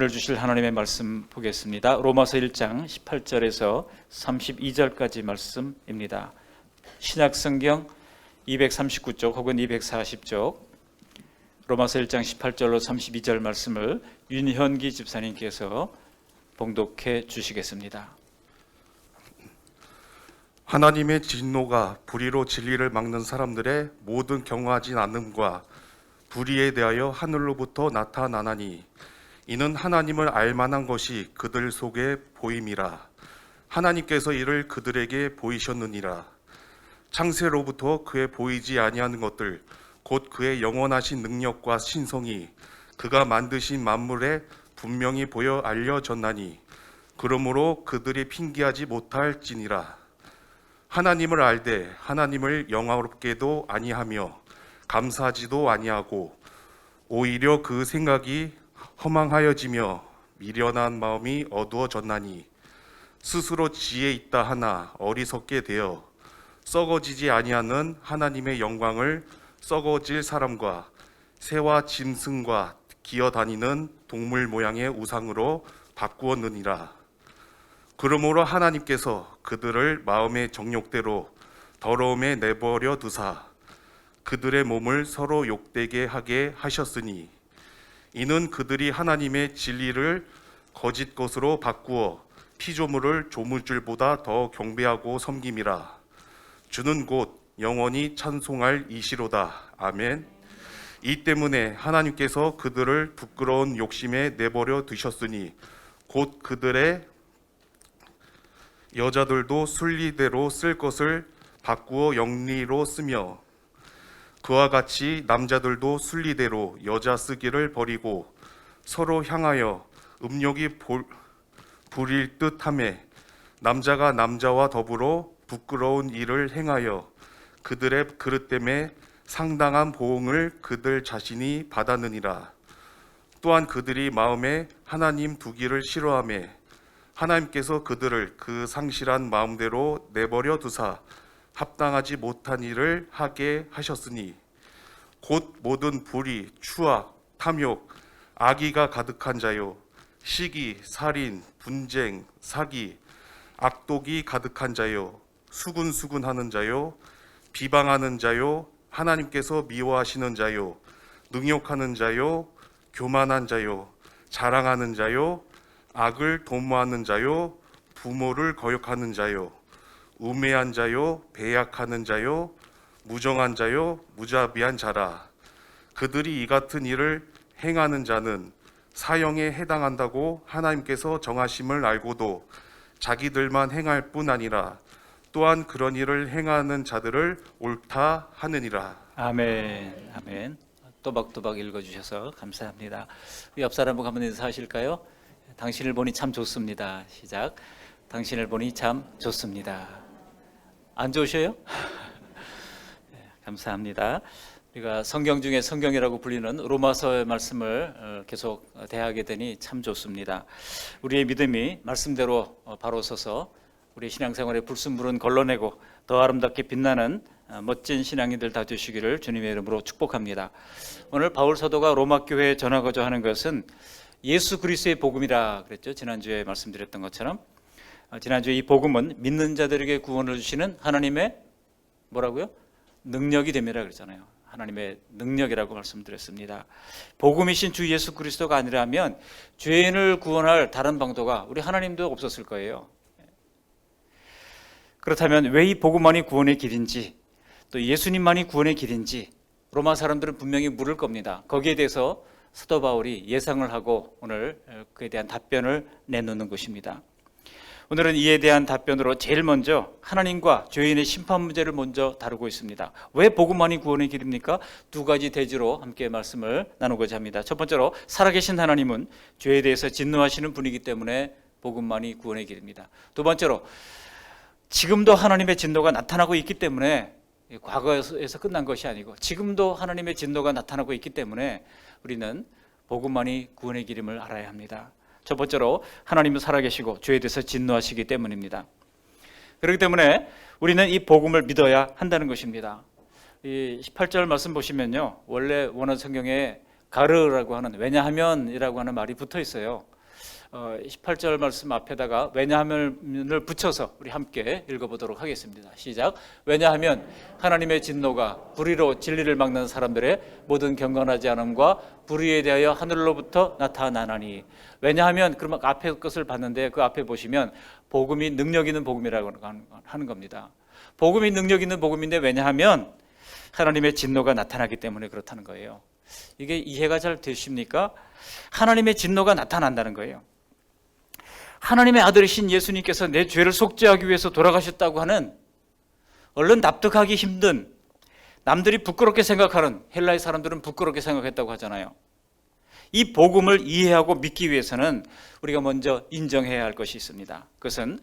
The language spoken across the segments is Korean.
오늘 주실 하나님의 말씀 보겠습니다. 로마서 1장 18절에서 32절까지 말씀입니다. 신약성경 239쪽 혹은 240쪽 로마서 1장 18절로 32절 말씀을 윤현기 집사님께서 봉독해 주시겠습니다. 하나님의 진노가 불의로 진리를 막는 사람들의 모든 경화하지 않음과 불의에 대하여 하늘로부터 나타나나니 이는 하나님을 알만한 것이 그들 속에 보임이라. 하나님께서 이를 그들에게 보이셨느니라. 창세로부터 그의 보이지 아니하는 것들 곧 그의 영원하신 능력과 신성이 그가 만드신 만물에 분명히 보여 알려졌나니 그러므로 그들이 핑계하지 못할지니라. 하나님을 알되 하나님을 영화롭게도 아니하며 감사하지도 아니하고 오히려 그 생각이 허망하여지며 미련한 마음이 어두워졌나니 스스로 지혜 있다 하나 어리석게 되어 썩어지지 아니하는 하나님의 영광을 썩어질 사람과 새와 짐승과 기어다니는 동물 모양의 우상으로 바꾸었느니라. 그러므로 하나님께서 그들을 마음의 정욕대로 더러움에 내버려 두사 그들의 몸을 서로 욕되게 하게 하셨으니 이는 그들이 하나님의 진리를 거짓 것으로 바꾸어 피조물을 조물줄보다 더 경배하고 섬김이라. 주는 곧 영원히 찬송할 이시로다. 아멘. 이 때문에 하나님께서 그들을 부끄러운 욕심에 내버려 두셨으니 곧 그들의 여자들도 순리대로 쓸 것을 바꾸어 영리로 쓰며 그와 같이 남자들도 순리대로 여자 쓰기를 버리고 서로 향하여 음욕이 부릴 듯하매 남자가 남자와 더불어 부끄러운 일을 행하여 그들의 그릇 때문에 상당한 보응을 그들 자신이 받았느니라. 또한 그들이 마음에 하나님 두기를 싫어하며 하나님께서 그들을 그 상실한 마음대로 내버려 두사 합당하지 못한 일을 하게 하셨으니 곧 모든 불의, 추악, 탐욕, 악의가 가득한 자요 시기, 살인, 분쟁, 사기, 악독이 가득한 자요 수군수군하는 자요 비방하는 자요 하나님께서 미워하시는 자요 능욕하는 자요 교만한 자요 자랑하는 자요 악을 도모하는 자요 부모를 거역하는 자요 우매한 자요 배약하는 자요 무정한 자요 무자비한 자라. 그들이 이 같은 일을 행하는 자는 사형에 해당한다고 하나님께서 정하심을 알고도 자기들만 행할 뿐 아니라 또한 그런 일을 행하는 자들을 옳다 하느니라. 아멘. 아멘. 또박또박 읽어주셔서 감사합니다. 옆 사람 한번 인사하실까요? 당신을 보니 참 좋습니다. 시작. 당신을 보니 참 좋습니다. 안 좋으셔요? 감사합니다. 우리가 성경 중에 성경이라고 불리는 로마서의 말씀을 계속 대하게 되니 참 좋습니다. 우리의 믿음이 말씀대로 바로 서서 우리 신앙생활의 불순물은 걸러내고 더 아름답게 빛나는 멋진 신앙인들 다 되시기를 주님의 이름으로 축복합니다. 오늘 바울 사도가 로마 교회에 전하고자 하는 것은 예수 그리스도의 복음이라 그랬죠. 지난주에 말씀드렸던 것처럼 지난주에 이 복음은 믿는 자들에게 구원을 주시는 하나님의 뭐라고요? 능력이 됨이라 그랬잖아요. 하나님의 능력이라고 말씀드렸습니다. 복음이신 주 예수 그리스도가 아니라면 죄인을 구원할 다른 방도가 우리 하나님도 없었을 거예요. 그렇다면 왜 이 복음만이 구원의 길인지 또 예수님만이 구원의 길인지 로마 사람들은 분명히 물을 겁니다. 거기에 대해서 사도 바울이 예상을 하고 오늘 그에 대한 답변을 내놓는 것입니다. 오늘은 이에 대한 답변으로 제일 먼저 하나님과 죄인의 심판 문제를 먼저 다루고 있습니다. 왜 복음만이 구원의 길입니까? 두 가지 대지로 함께 말씀을 나누고자 합니다. 첫 번째로 살아계신 하나님은 죄에 대해서 진노하시는 분이기 때문에 복음만이 구원의 길입니다. 두 번째로 지금도 하나님의 진노가 나타나고 있기 때문에 과거에서 끝난 것이 아니고 지금도 하나님의 진노가 나타나고 있기 때문에 우리는 복음만이 구원의 길임을 알아야 합니다. 첫 번째로 하나님은 살아계시고 죄에 대해서 진노하시기 때문입니다. 그렇기 때문에 우리는 이 복음을 믿어야 한다는 것입니다. 이 18절 말씀 보시면요, 원래 원어 성경에 가르라고 하는 왜냐하면이라고 하는 말이 붙어 있어요. 18절 말씀 앞에다가 왜냐하면을 붙여서 우리 함께 읽어보도록 하겠습니다. 시작. 왜냐하면 하나님의 진노가 불의로 진리를 막는 사람들의 모든 경건하지 않음과 불의에 대하여 하늘로부터 나타나나니. 왜냐하면 그러면 앞에 것을 봤는데 그 앞에 보시면 복음이 능력 있는 복음이라고 하는 겁니다. 복음이 능력 있는 복음인데 왜냐하면 하나님의 진노가 나타나기 때문에 그렇다는 거예요. 이게 이해가 잘 되십니까? 하나님의 진노가 나타난다는 거예요. 하나님의 아들이신 예수님께서 내 죄를 속죄하기 위해서 돌아가셨다고 하는 얼른 납득하기 힘든, 남들이 부끄럽게 생각하는, 헬라의 사람들은 부끄럽게 생각했다고 하잖아요. 이 복음을 이해하고 믿기 위해서는 우리가 먼저 인정해야 할 것이 있습니다. 그것은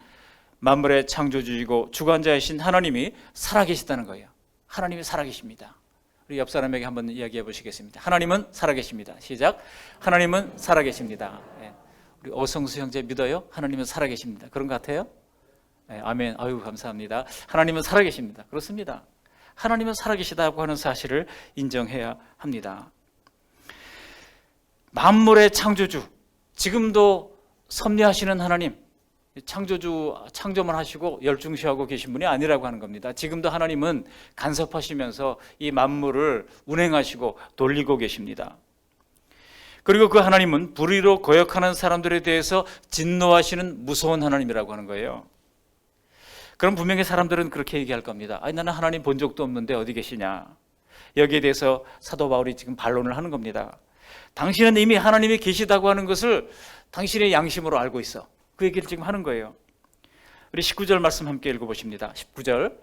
만물의 창조주이고 주관자이신 하나님이 살아계시다는 거예요. 하나님이 살아계십니다. 우리 옆 사람에게 한번 이야기해 보시겠습니다. 하나님은 살아계십니다. 시작. 하나님은 살아계십니다. 우리 어성수 형제 믿어요? 하나님은 살아계십니다. 그런 것 같아요? 아멘. 아유, 감사합니다. 하나님은 살아계십니다. 그렇습니다. 하나님은 살아계시다고 하는 사실을 인정해야 합니다. 만물의 창조주, 지금도 섭리하시는 하나님, 창조주, 창조만 하시고 열중시하고 계신 분이 아니라고 하는 겁니다. 지금도 하나님은 간섭하시면서 이 만물을 운행하시고 돌리고 계십니다. 그리고 그 하나님은 불의로 거역하는 사람들에 대해서 진노하시는 무서운 하나님이라고 하는 거예요. 그럼 분명히 사람들은 그렇게 얘기할 겁니다. 아니, 나는 하나님 본 적도 없는데 어디 계시냐. 여기에 대해서 사도 바울이 지금 반론을 하는 겁니다. 당신은 이미 하나님이 계시다고 하는 것을 당신의 양심으로 알고 있어. 그 얘기를 지금 하는 거예요. 우리 19절 말씀 함께 읽어보십니다. 19절.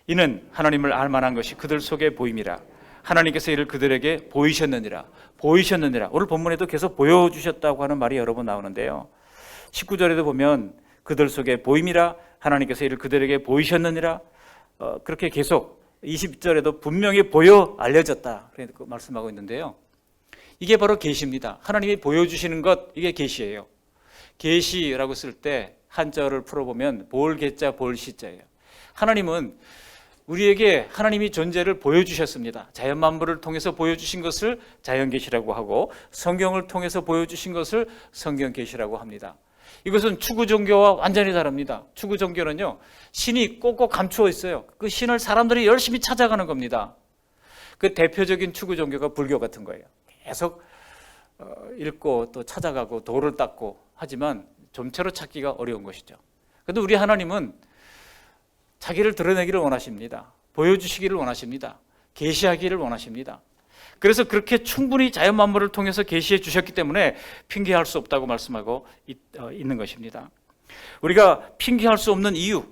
이는 하나님을 알만한 것이 그들 속에 보임이라. 하나님께서 이를 그들에게 보이셨느니라. 보이셨느니라. 오늘 본문에도 계속 보여주셨다고 하는 말이 여러 번 나오는데요. 19절에도 보면 그들 속에 보임이라. 하나님께서 이를 그들에게 보이셨느니라. 그렇게 계속 20절에도 분명히 보여 알려졌다. 그렇게 말씀하고 있는데요. 이게 바로 계시입니다. 하나님이 보여주시는 것, 이게 계시예요. 계시라고 쓸 때 한자어를 풀어보면 볼계자 볼시자예요. 하나님은 우리에게 하나님이 존재를 보여주셨습니다. 자연 만물을 통해서 보여주신 것을 자연계시라고 하고 성경을 통해서 보여주신 것을 성경계시라고 합니다. 이것은 추구 종교와 완전히 다릅니다. 추구 종교는요, 신이 꼭꼭 감추어 있어요. 그 신을 사람들이 열심히 찾아가는 겁니다. 그 대표적인 추구 종교가 불교 같은 거예요. 계속 읽고 또 찾아가고 돌을 닦고 하지만 좀처럼 찾기가 어려운 것이죠. 그런데 우리 하나님은 자기를 드러내기를 원하십니다. 보여주시기를 원하십니다. 계시하기를 원하십니다. 그래서 그렇게 충분히 자연 만물을 통해서 계시해 주셨기 때문에 핑계할 수 없다고 말씀하고 있는 것입니다. 우리가 핑계할 수 없는 이유,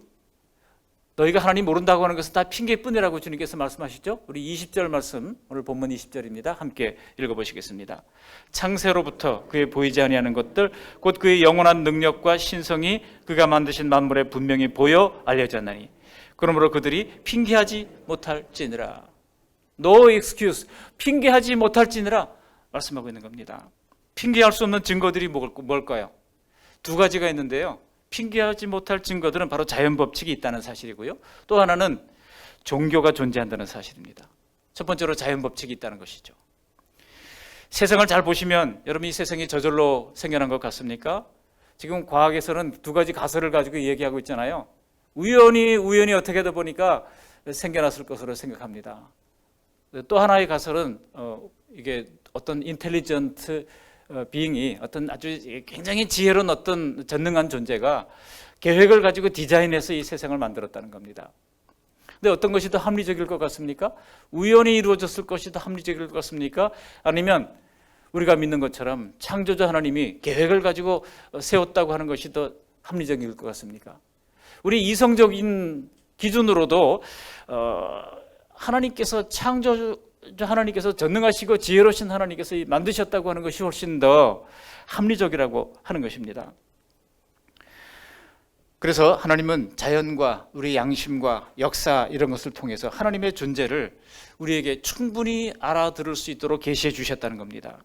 너희가 하나님 모른다고 하는 것은 다 핑계뿐이라고 주님께서 말씀하시죠. 우리 20절 말씀, 오늘 본문 20절입니다. 함께 읽어보시겠습니다. 창세로부터 그의 보이지 아니하는 것들 곧 그의 영원한 능력과 신성이 그가 만드신 만물에 분명히 보여 알려졌나니 그러므로 그들이 핑계하지 못할지니라. No excuse, 핑계하지 못할지니라 말씀하고 있는 겁니다. 핑계할 수 없는 증거들이 뭘까요? 두 가지가 있는데요. 핑계하지 못할 증거들은 바로 자연 법칙이 있다는 사실이고요. 또 하나는 종교가 존재한다는 사실입니다. 첫 번째로 자연 법칙이 있다는 것이죠. 세상을 잘 보시면 여러분 이 세상이 저절로 생겨난 것 같습니까? 지금 과학에서는 두 가지 가설을 가지고 얘기하고 있잖아요. 우연히 어떻게 하다 보니까 생겨났을 것으로 생각합니다. 또 하나의 가설은 이게 어떤 인텔리전트 비잉이 어떤 아주 굉장히 지혜로운 어떤 전능한 존재가 계획을 가지고 디자인해서 이 세상을 만들었다는 겁니다. 근데 어떤 것이 더 합리적일 것 같습니까? 우연히 이루어졌을 것이 더 합리적일 것 같습니까? 아니면 우리가 믿는 것처럼 창조자 하나님이 계획을 가지고 세웠다고 하는 것이 더 합리적일 것 같습니까? 우리 이성적인 기준으로도 하나님께서 하나님께서 전능하시고 지혜로우신 하나님께서 만드셨다고 하는 것이 훨씬 더 합리적이라고 하는 것입니다. 그래서 하나님은 자연과 우리 양심과 역사 이런 것을 통해서 하나님의 존재를 우리에게 충분히 알아들을 수 있도록 계시해 주셨다는 겁니다.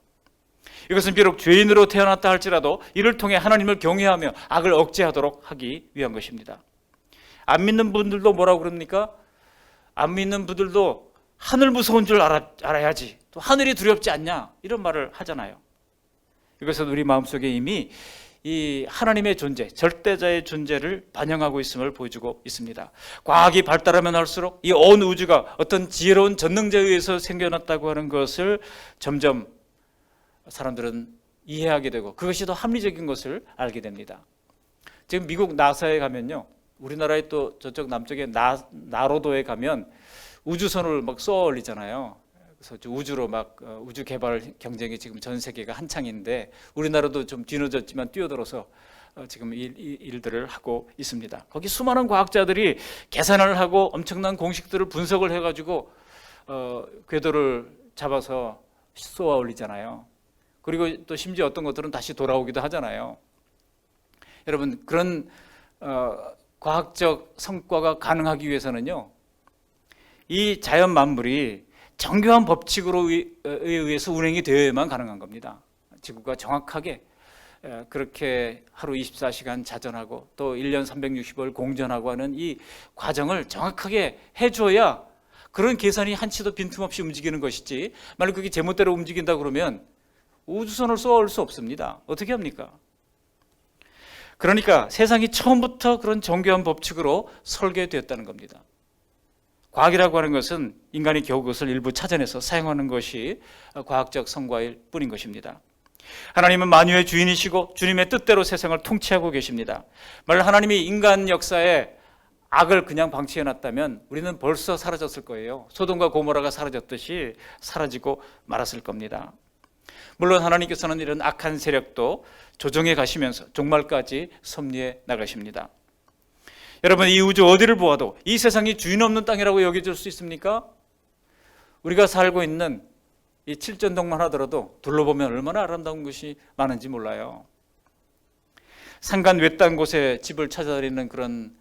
이것은 비록 죄인으로 태어났다 할지라도 이를 통해 하나님을 경외하며 악을 억제하도록 하기 위한 것입니다. 안 믿는 분들도 뭐라고 그럽니까? 안 믿는 분들도 하늘 무서운 줄 알아야지. 또 하늘이 두렵지 않냐? 이런 말을 하잖아요. 이것은 우리 마음속에 이미 이 하나님의 존재, 절대자의 존재를 반영하고 있음을 보여주고 있습니다. 과학이 발달하면 할수록 이 온 우주가 어떤 지혜로운 전능자에 의해서 생겨났다고 하는 것을 점점 사람들은 이해하게 되고 그것이 더 합리적인 것을 알게 됩니다. 지금 미국 나사에 가면요, 우리나라의 또 저쪽 남쪽에 나로도에 가면 우주선을 막 쏘아 올리잖아요. 그래서 우주로 막 우주 개발 경쟁이 지금 전 세계가 한창인데 우리나라도 좀 뒤늦었지만 뛰어들어서 지금 일들을 하고 있습니다. 거기 수많은 과학자들이 계산을 하고 엄청난 공식들을 분석을 해가지고 궤도를 잡아서 쏘아 올리잖아요. 그리고 또 심지어 어떤 것들은 다시 돌아오기도 하잖아요. 여러분, 그런 과학적 성과가 가능하기 위해서는요, 이 자연 만물이 정교한 법칙으로 의해서 운행이 되어야만 가능한 겁니다. 지구가 정확하게 그렇게 하루 24시간 자전하고 또 1년 365일 공전하고 하는 이 과정을 정확하게 해줘야 그런 계산이 한치도 빈틈없이 움직이는 것이지, 만약 그게 제멋대로 움직인다 그러면 우주선을 쏘아올 수 없습니다. 어떻게 합니까? 그러니까 세상이 처음부터 그런 정교한 법칙으로 설계되었다는 겁니다. 과학이라고 하는 것은 인간이 겨우 그것을 일부 찾아내서 사용하는 것이 과학적 성과일 뿐인 것입니다. 하나님은 만유의 주인이시고 주님의 뜻대로 세상을 통치하고 계십니다. 만약 하나님이 인간 역사에 악을 그냥 방치해놨다면 우리는 벌써 사라졌을 거예요. 소돔과 고모라가 사라졌듯이 사라지고 말았을 겁니다. 물론 하나님께서는 이런 악한 세력도 조정해 가시면서 종말까지 섭리해 나가십니다. 여러분, 이 우주 어디를 보아도 이 세상이 주인 없는 땅이라고 여겨질 수 있습니까? 우리가 살고 있는 이 칠전동만 하더라도 둘러보면 얼마나 아름다운 것이 많은지 몰라요. 산간 외딴 곳에 집을 찾아다니는 그런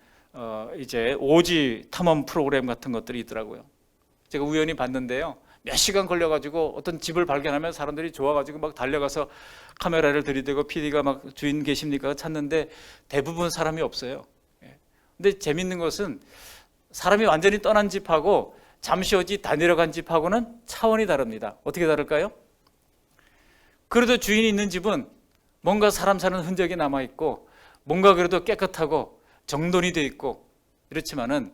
이제 오지 탐험 프로그램 같은 것들이 있더라고요. 제가 우연히 봤는데요, 몇 시간 걸려가지고 어떤 집을 발견하면 사람들이 좋아가지고 막 달려가서 카메라를 들이대고 PD가 막 주인 계십니까 찾는데 대부분 사람이 없어요. 근데 재밌는 것은 사람이 완전히 떠난 집하고 잠시 어디 다 내려간 집하고는 차원이 다릅니다. 어떻게 다를까요? 그래도 주인이 있는 집은 뭔가 사람 사는 흔적이 남아있고 뭔가 그래도 깨끗하고 정돈이 돼 있고 이렇지만은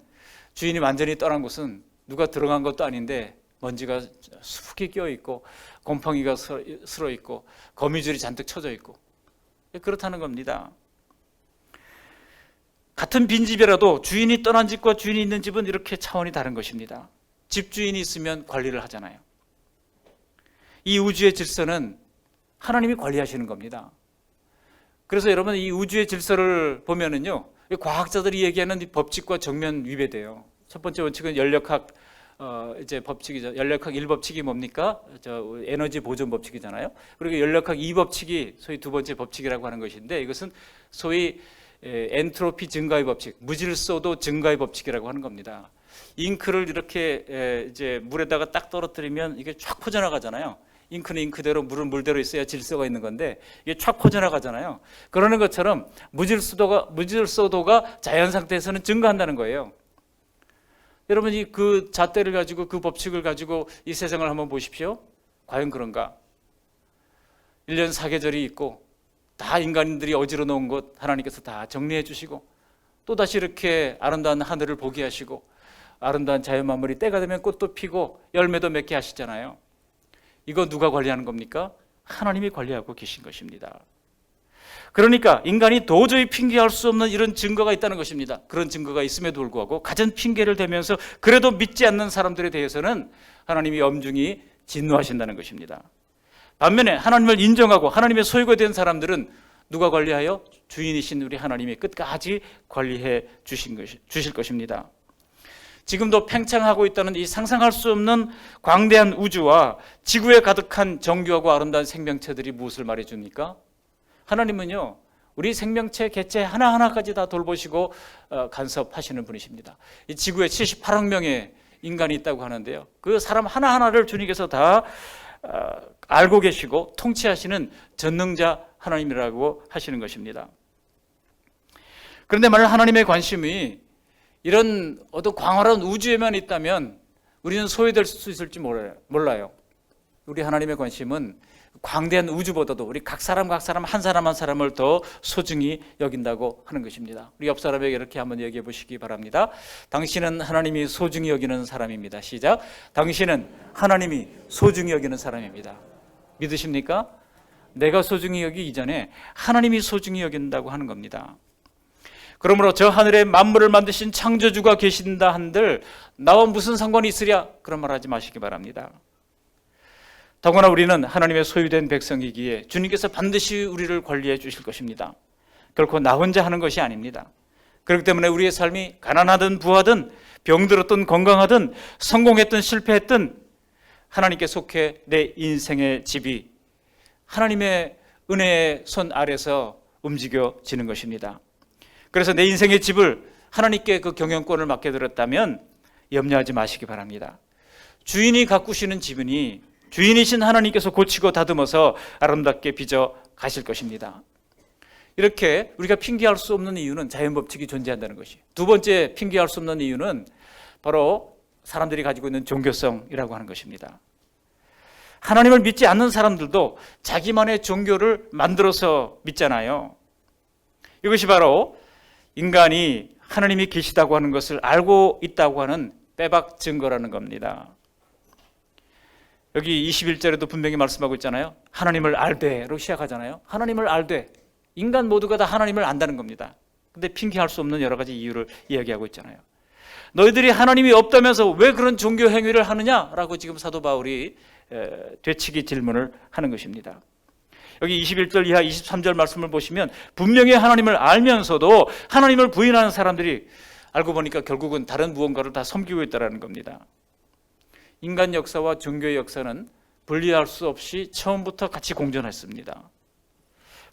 주인이 완전히 떠난 곳은 누가 들어간 것도 아닌데 먼지가 수북히 껴있고 곰팡이가 슬어있고 거미줄이 잔뜩 쳐져 있고 그렇다는 겁니다. 같은 빈집이라도 주인이 떠난 집과 주인이 있는 집은 이렇게 차원이 다른 것입니다. 집주인이 있으면 관리를 하잖아요. 이 우주의 질서는 하나님이 관리하시는 겁니다. 그래서 여러분, 이 우주의 질서를 보면은요, 과학자들이 얘기하는 이 법칙과 정면 위배돼요. 첫 번째 원칙은 연력학 이제 법칙이죠. 연력학 1법칙이 뭡니까? 에너지 보존 법칙이잖아요. 그리고 연력학 2법칙이 소위 두 번째 법칙이라고 하는 것인데, 이것은 소위 엔트로피 증가의 법칙, 무질서도 증가의 법칙이라고 하는 겁니다. 잉크를 이렇게 이제 물에다가 딱 떨어뜨리면 이게 쫙 퍼져나가잖아요. 잉크는 잉크대로 물은 물대로 있어야 질서가 있는 건데 이게 쫙 퍼져나가잖아요. 그러는 것처럼 무질서도가 자연 상태에서는 증가한다는 거예요. 여러분이 그 잣대를 가지고 그 법칙을 가지고 이 세상을 한번 보십시오. 과연 그런가? 1년 4계절이 있고 다 인간들이 어지러 놓은 것 하나님께서 다 정리해 주시고 또다시 이렇게 아름다운 하늘을 보게 하시고 아름다운 자연 만물이 때가 되면 꽃도 피고 열매도 맺게 하시잖아요. 이거 누가 관리하는 겁니까? 하나님이 관리하고 계신 것입니다. 그러니까 인간이 도저히 핑계할 수 없는 이런 증거가 있다는 것입니다. 그런 증거가 있음에도 불구하고 가진 핑계를 대면서 그래도 믿지 않는 사람들에 대해서는 하나님이 엄중히 진노하신다는 것입니다. 반면에 하나님을 인정하고 하나님의 소유가 된 사람들은 누가 관리하여? 주인이신 우리 하나님이 끝까지 관리해 주실 것입니다. 지금도 팽창하고 있다는 이 상상할 수 없는 광대한 우주와 지구에 가득한 정교하고 아름다운 생명체들이 무엇을 말해줍니까? 하나님은요, 우리 생명체 개체 하나하나까지 다 돌보시고 간섭하시는 분이십니다. 이 지구에 78억 명의 인간이 있다고 하는데요, 그 사람 하나하나를 주님께서 다 알고 계시고 통치하시는 전능자 하나님이라고 하시는 것입니다. 그런데 만약 하나님의 관심이 이런 어떤 광활한 우주에만 있다면 우리는 소외될 수 있을지 몰라요. 우리 하나님의 관심은 광대한 우주보다도 우리 각 사람 한 사람 한 사람을 더 소중히 여긴다고 하는 것입니다. 우리 옆 사람에게 이렇게 한번 얘기해 보시기 바랍니다. 당신은 하나님이 소중히 여기는 사람입니다. 시작. 당신은 하나님이 소중히 여기는 사람입니다. 믿으십니까? 내가 소중히 여기기 이전에 하나님이 소중히 여긴다고 하는 겁니다. 그러므로 저 하늘에 만물을 만드신 창조주가 계신다 한들 나와 무슨 상관이 있으랴? 그런 말 하지 마시기 바랍니다. 더구나 우리는 하나님의 소유된 백성이기에 주님께서 반드시 우리를 관리해 주실 것입니다. 결코 나 혼자 하는 것이 아닙니다. 그렇기 때문에 우리의 삶이 가난하든 부하든 병들었든 건강하든 성공했든 실패했든 하나님께 속해 내 인생의 집이 하나님의 은혜의 손 아래서 움직여지는 것입니다. 그래서 내 인생의 집을 하나님께 그 경영권을 맡겨드렸다면 염려하지 마시기 바랍니다. 주인이 가꾸시는 집이니 주인이신 하나님께서 고치고 다듬어서 아름답게 빚어 가실 것입니다. 이렇게 우리가 핑계할 수 없는 이유는 자연법칙이 존재한다는 것이. 두 번째 핑계할 수 없는 이유는 바로 사람들이 가지고 있는 종교성이라고 하는 것입니다. 하나님을 믿지 않는 사람들도 자기만의 종교를 만들어서 믿잖아요. 이것이 바로 인간이 하나님이 계시다고 하는 것을 알고 있다고 하는 빼박 증거라는 겁니다. 여기 21절에도 분명히 말씀하고 있잖아요. 하나님을 알되로 시작하잖아요. 하나님을 알되. 인간 모두가 다 하나님을 안다는 겁니다. 근데 핑계할 수 없는 여러 가지 이유를 이야기하고 있잖아요. 너희들이 하나님이 없다면서 왜 그런 종교 행위를 하느냐라고 지금 사도 바울이 되치기 질문을 하는 것입니다. 여기 21절 이하 23절 말씀을 보시면 분명히 하나님을 알면서도 하나님을 부인하는 사람들이 알고 보니까 결국은 다른 무언가를 다 섬기고 있다는 겁니다. 인간 역사와 종교의 역사는 분리할 수 없이 처음부터 같이 공존했습니다.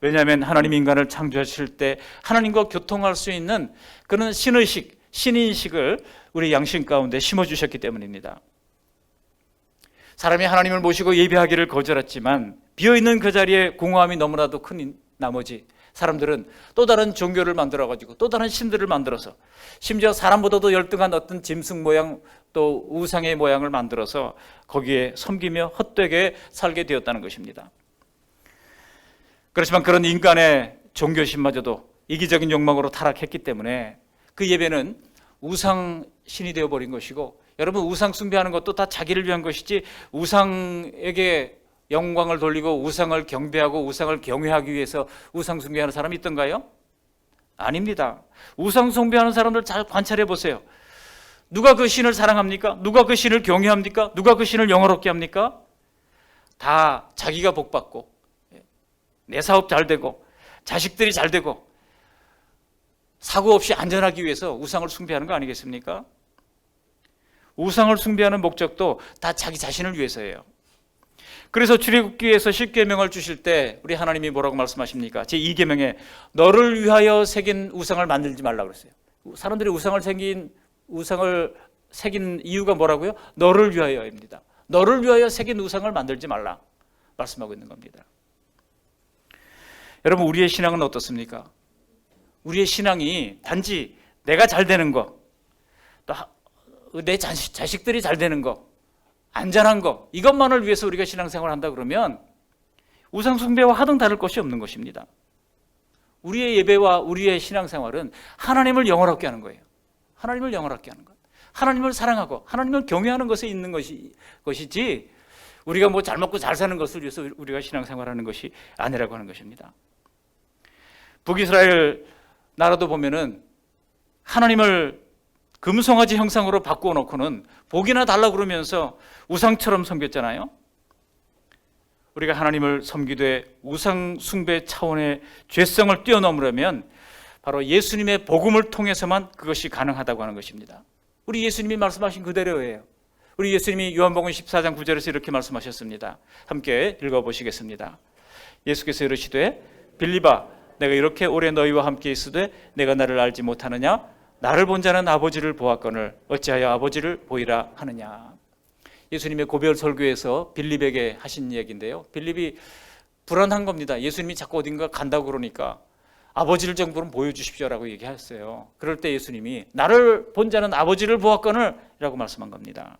왜냐하면 하나님 인간을 창조하실 때 하나님과 교통할 수 있는 그런 신의식, 신인식을 우리 양심 가운데 심어주셨기 때문입니다. 사람이 하나님을 모시고 예배하기를 거절했지만 비어있는 그 자리에 공허함이 너무나도 큰 나머지 사람들은 또 다른 종교를 만들어가지고 또 다른 신들을 만들어서 심지어 사람보다도 열등한 어떤 짐승 모양 또 우상의 모양을 만들어서 거기에 섬기며 헛되게 살게 되었다는 것입니다. 그렇지만 그런 인간의 종교심마저도 이기적인 욕망으로 타락했기 때문에 그 예배는 우상신이 되어버린 것이고, 여러분 우상 숭배하는 것도 다 자기를 위한 것이지 우상에게 영광을 돌리고 우상을 경배하고 우상을 경외하기 위해서 우상 숭배하는 사람이 있던가요? 아닙니다. 우상 숭배하는 사람들 잘 관찰해 보세요. 누가 그 신을 사랑합니까? 누가 그 신을 경외합니까? 누가 그 신을 영화롭게 합니까? 다 자기가 복받고 내 사업 잘 되고 자식들이 잘 되고 사고 없이 안전하기 위해서 우상을 숭배하는 거 아니겠습니까? 우상을 숭배하는 목적도 다 자기 자신을 위해서예요. 그래서 출애굽기에서 10계명을 주실 때 우리 하나님이 뭐라고 말씀하십니까? 제2계명에 너를 위하여 새긴 우상을 만들지 말라고 그랬어요. 사람들이 우상을 새긴 이유가 뭐라고요? 너를 위하여입니다. 너를 위하여 새긴 우상을 만들지 말라 말씀하고 있는 겁니다. 여러분 우리의 신앙은 어떻습니까? 우리의 신앙이 단지 내가 잘 되는 거, 또 내 자식들이 잘 되는 거, 안전한 거, 이것만을 위해서 우리가 신앙생활을 한다 그러면 우상 숭배와 하등 다를 것이 없는 것입니다. 우리의 예배와 우리의 신앙생활은 하나님을 영원롭게 하는 거예요. 하나님을 영원롭게 하는 것, 하나님을 사랑하고 하나님을 경외하는 것에 있는 것이지 우리가 뭐 잘 먹고 잘 사는 것을 위해서 우리가 신앙생활하는 것이 아니라고 하는 것입니다. 북이스라엘 나라도 보면은 하나님을 금송아지 형상으로 바꾸어 놓고는 복이나 달라 그러면서 우상처럼 섬겼잖아요. 우리가 하나님을 섬기되 우상 숭배 차원의 죄성을 뛰어넘으려면 바로 예수님의 복음을 통해서만 그것이 가능하다고 하는 것입니다. 우리 예수님이 말씀하신 그대로예요. 우리 예수님이 요한복음 14장 9절에서 이렇게 말씀하셨습니다. 함께 읽어보시겠습니다. 예수께서 이르시되 빌립아 내가 이렇게 오래 너희와 함께 있으되 내가 나를 알지 못하느냐? 나를 본 자는 아버지를 보았거늘 어찌하여 아버지를 보이라 하느냐. 예수님의 고별 설교에서 빌립에게 하신 얘기인데요. 빌립이 불안한 겁니다. 예수님이 자꾸 어딘가 간다고 그러니까 아버지를 좀 보여주십시오라고 얘기했어요. 그럴 때 예수님이 나를 본 자는 아버지를 보았거늘 이라고 말씀한 겁니다.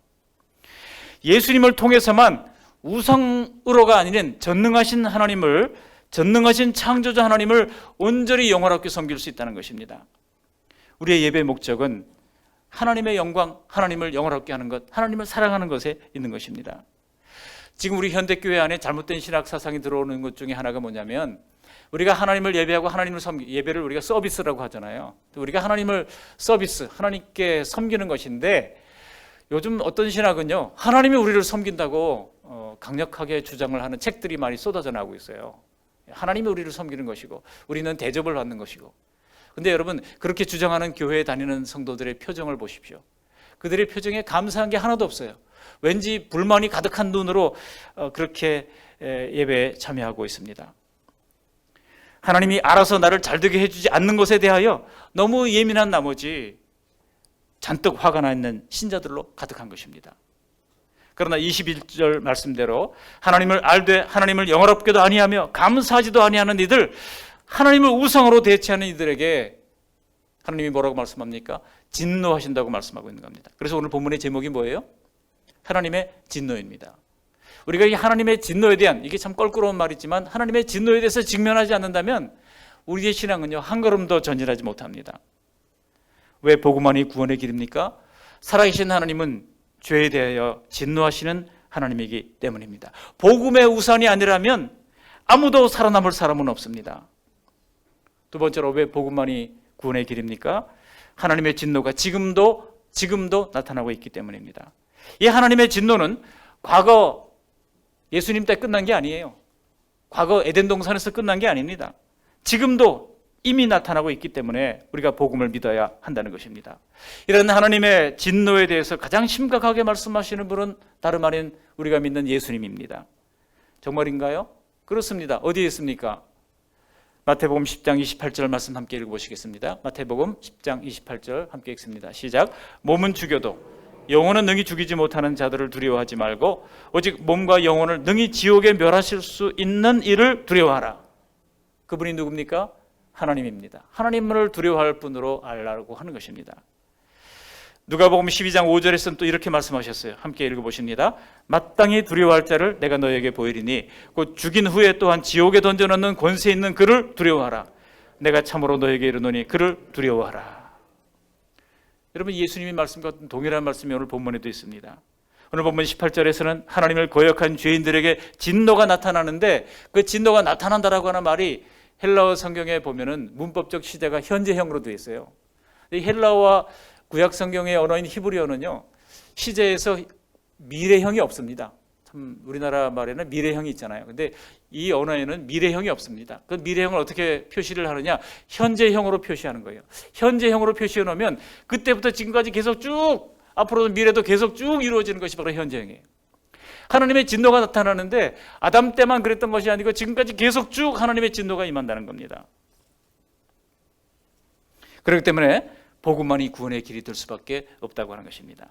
예수님을 통해서만 우상으로가 아닌 전능하신 하나님을, 전능하신 창조자 하나님을 온전히 영원하게 섬길 수 있다는 것입니다. 우리의 예배 목적은 하나님의 영광, 하나님을 영원하게 하는 것, 하나님을 사랑하는 것에 있는 것입니다. 지금 우리 현대교회 안에 잘못된 신학 사상이 들어오는 것 중에 하나가 뭐냐면, 우리가 하나님을 예배하고 하나님을 예배를 우리가 서비스라고 하잖아요. 우리가 하나님을 서비스, 하나님께 섬기는 것인데, 요즘 어떤 신학은요, 하나님이 우리를 섬긴다고 강력하게 주장을 하는 책들이 많이 쏟아져 나오고 있어요. 하나님이 우리를 섬기는 것이고 우리는 대접을 받는 것이고. 근데 여러분, 그렇게 주장하는 교회에 다니는 성도들의 표정을 보십시오. 그들의 표정에 감사한 게 하나도 없어요. 왠지 불만이 가득한 눈으로 그렇게 예배에 참여하고 있습니다. 하나님이 알아서 나를 잘되게 해주지 않는 것에 대하여 너무 예민한 나머지 잔뜩 화가 나 있는 신자들로 가득한 것입니다. 그러나 21절 말씀대로 하나님을 알되 하나님을 영화롭게도 아니하며 감사하지도 아니하는 이들, 하나님을 우상으로 대체하는 이들에게 하나님이 뭐라고 말씀합니까? 진노하신다고 말씀하고 있는 겁니다. 그래서 오늘 본문의 제목이 뭐예요? 하나님의 진노입니다. 우리가 이 하나님의 진노에 대한, 이게 참 껄끄러운 말이지만 하나님의 진노에 대해서 직면하지 않는다면 우리의 신앙은요, 한 걸음도 전진하지 못합니다. 왜 복음만이 구원의 길입니까? 살아계신 하나님은 죄에 대하여 진노하시는 하나님이기 때문입니다. 복음의 우산이 아니라면 아무도 살아남을 사람은 없습니다. 두 번째로 왜 복음만이 구원의 길입니까? 하나님의 진노가 지금도 나타나고 있기 때문입니다. 이 하나님의 진노는 과거 예수님 때 끝난 게 아니에요. 과거 에덴 동산에서 끝난 게 아닙니다. 지금도 이미 나타나고 있기 때문에 우리가 복음을 믿어야 한다는 것입니다. 이런 하나님의 진노에 대해서 가장 심각하게 말씀하시는 분은 다름 아닌 우리가 믿는 예수님입니다. 정말인가요? 그렇습니다. 어디에 있습니까? 마태복음 10장 28절 말씀 함께 읽어보시겠습니다. 마태복음 10장 28절 함께 읽습니다. 시작. 몸은 죽여도 영혼은 능히 죽이지 못하는 자들을 두려워하지 말고 오직 몸과 영혼을 능히 지옥에 멸하실 수 있는 이를 두려워하라. 그분이 누굽니까? 하나님입니다. 하나님을 두려워할 분으로 알라고 하는 것입니다. 누가복음 12장 5절에서는 또 이렇게 말씀하셨어요. 함께 읽어보십니다. 마땅히 두려워할 자를 내가 너에게 보이리니 곧 죽인 후에 또한 지옥에 던져넣는 권세 있는 그를 두려워하라. 내가 참으로 너에게 이르노니 그를 두려워하라. 여러분, 예수님의 말씀과 동일한 말씀이 오늘 본문에도 있습니다. 오늘 본문 18절에서는 하나님을 거역한 죄인들에게 진노가 나타나는데, 그 진노가 나타난다라고 하는 말이 헬라어 성경에 보면은 문법적 시제가 현재형으로 되어 있어요. 이 헬라어와 구약 성경의 언어인 히브리어는요, 시제에서 미래형이 없습니다. 참 우리나라 말에는 미래형이 있잖아요. 근데 이 언어에는 미래형이 없습니다. 그 미래형을 어떻게 표시를 하느냐? 현재형으로 표시하는 거예요. 현재형으로 표시해 놓으면 그때부터 지금까지 계속 쭉, 앞으로도 미래도 계속 쭉 이루어지는 것이 바로 현재형이에요. 하나님의 진노가 나타나는데 아담 때만 그랬던 것이 아니고 지금까지 계속 쭉 하나님의 진노가 임한다는 겁니다. 그렇기 때문에 복음만이 구원의 길이 될 수밖에 없다고 하는 것입니다.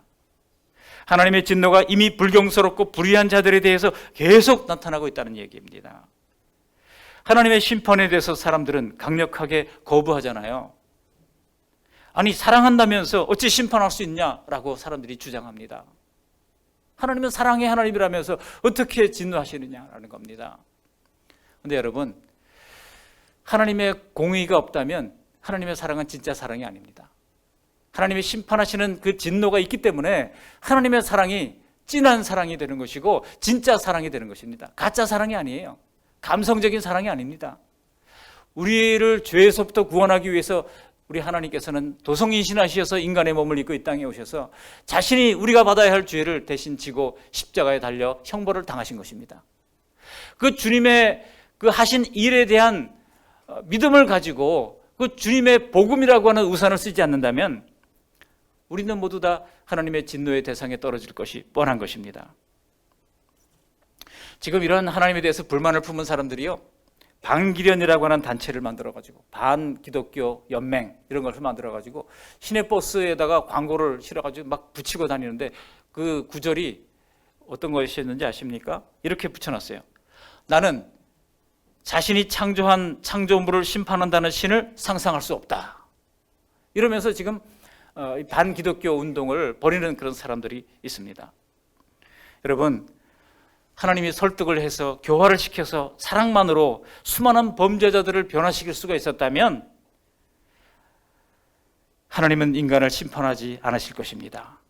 하나님의 진노가 이미 불경스럽고 불의한 자들에 대해서 계속 나타나고 있다는 얘기입니다. 하나님의 심판에 대해서 사람들은 강력하게 거부하잖아요. 아니, 사랑한다면서 어찌 심판할 수 있냐라고 사람들이 주장합니다. 하나님은 사랑의 하나님이라면서 어떻게 진노하시느냐라는 겁니다. 그런데 여러분, 하나님의 공의가 없다면 하나님의 사랑은 진짜 사랑이 아닙니다. 하나님이 심판하시는 그 진노가 있기 때문에 하나님의 사랑이 진한 사랑이 되는 것이고 진짜 사랑이 되는 것입니다. 가짜 사랑이 아니에요. 감성적인 사랑이 아닙니다. 우리를 죄에서부터 구원하기 위해서 우리 하나님께서는 도성인신하셔서 인간의 몸을 입고 이 땅에 오셔서 자신이 우리가 받아야 할 죄를 대신 지고 십자가에 달려 형벌을 당하신 것입니다. 그 주님의 그 하신 일에 대한 믿음을 가지고 그 주님의 복음이라고 하는 우산을 쓰지 않는다면 우리는 모두 다 하나님의 진노의 대상에 떨어질 것이 뻔한 것입니다. 지금 이런 하나님에 대해서 불만을 품은 사람들이요, 반기련이라고 하는 단체를 만들어가지고, 반기독교 연맹 이런 걸 만들어가지고 시내버스에다가 광고를 실어가지고 막 붙이고 다니는데, 그 구절이 어떤 것이었는지 아십니까? 이렇게 붙여놨어요. 나는 자신이 창조한 창조물을 심판한다는 신을 상상할 수 없다. 이러면서 지금 반기독교 운동을 벌이는 그런 사람들이 있습니다. 여러분, 하나님이 설득을 해서 교화를 시켜서 사랑만으로 수많은 범죄자들을 변화시킬 수가 있었다면 하나님은 인간을 심판하지 않으실 것입니다.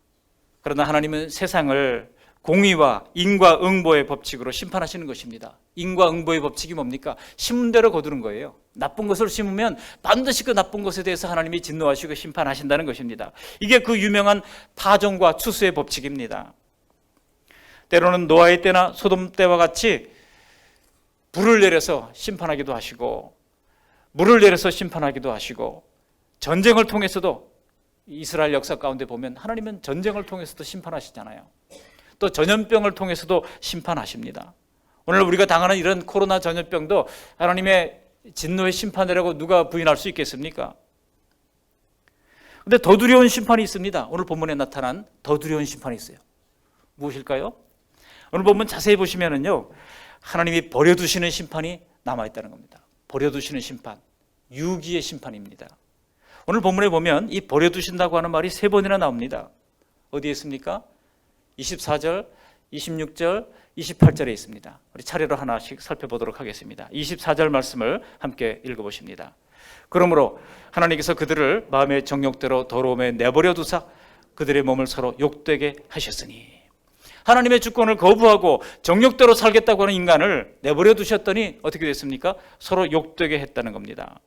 그러나 하나님은 세상을 공의와 인과응보의 법칙으로 심판하시는 것입니다. 인과응보의 법칙이 뭡니까? 심은 대로 거두는 거예요. 나쁜 것을 심으면 반드시 그 나쁜 것에 대해서 하나님이 진노하시고 심판하신다는 것입니다. 이게 그 유명한 파종과 추수의 법칙입니다. 때로는 노아의 때나 소돔 때와 같이 불을 내려서 심판하기도 하시고, 물을 내려서 심판하기도 하시고, 전쟁을 통해서도 이스라엘 역사 가운데 보면 하나님은 전쟁을 통해서도 심판하시잖아요. 또 전염병을 통해서도 심판하십니다. 오늘 우리가 당하는 이런 코로나 전염병도 하나님의 진노의 심판이라고 누가 부인할 수 있겠습니까? 그런데 더 두려운 심판이 있습니다. 오늘 본문에 나타난 더 두려운 심판이 있어요. 무엇일까요? 오늘 본문 자세히 보시면은요, 하나님이 버려두시는 심판이 남아있다는 겁니다. 버려두시는 심판, 유기의 심판입니다. 오늘 본문에 보면 이 버려두신다고 하는 말이 3번이나 나옵니다. 어디에 있습니까? 24절, 26절, 28절에 있습니다. 우리 차례로 하나씩 살펴보도록 하겠습니다. 24절 말씀을 함께 읽어보십니다. 그러므로 하나님께서 그들을 마음의 정욕대로 더러움에 내버려 두사 그들의 몸을 서로 욕되게 하셨으니, 하나님의 주권을 거부하고 정욕대로 살겠다고 하는 인간을 내버려 두셨더니 어떻게 됐습니까? 서로 욕되게 했다는 겁니다.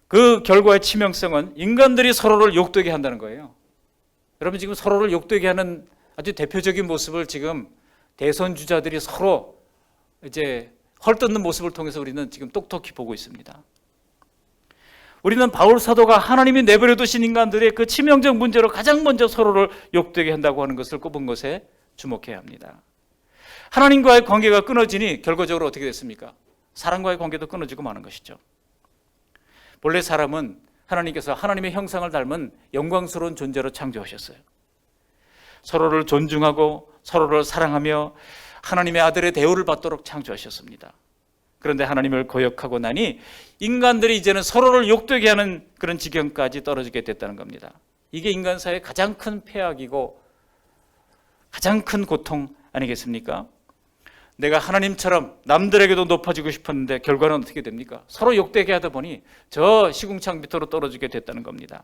그 결과의 치명성은 인간들이 서로를 욕되게 한다는 거예요. 여러분, 지금 서로를 욕되게 하는 아주 대표적인 모습을 지금 대선 주자들이 서로 이제 헐뜯는 모습을 통해서 우리는 지금 똑똑히 보고 있습니다. 우리는 바울 사도가 하나님이 내버려 두신 인간들의 그 치명적 문제로 가장 먼저 서로를 욕되게 한다고 하는 것을 꼽은 것에 주목해야 합니다. 하나님과의 관계가 끊어지니 결과적으로 어떻게 됐습니까? 사람과의 관계도 끊어지고 마는 것이죠. 본래 사람은 하나님께서 하나님의 형상을 닮은 영광스러운 존재로 창조하셨어요. 서로를 존중하고 서로를 사랑하며 하나님의 아들의 대우를 받도록 창조하셨습니다. 그런데 하나님을 거역하고 나니 인간들이 이제는 서로를 욕되게 하는 그런 지경까지 떨어지게 됐다는 겁니다. 이게 인간사의 가장 큰 폐악이고 가장 큰 고통 아니겠습니까? 내가 하나님처럼 남들에게도 높아지고 싶었는데 결과는 어떻게 됩니까? 서로 욕되게 하다 보니 저 시궁창 밑으로 떨어지게 됐다는 겁니다.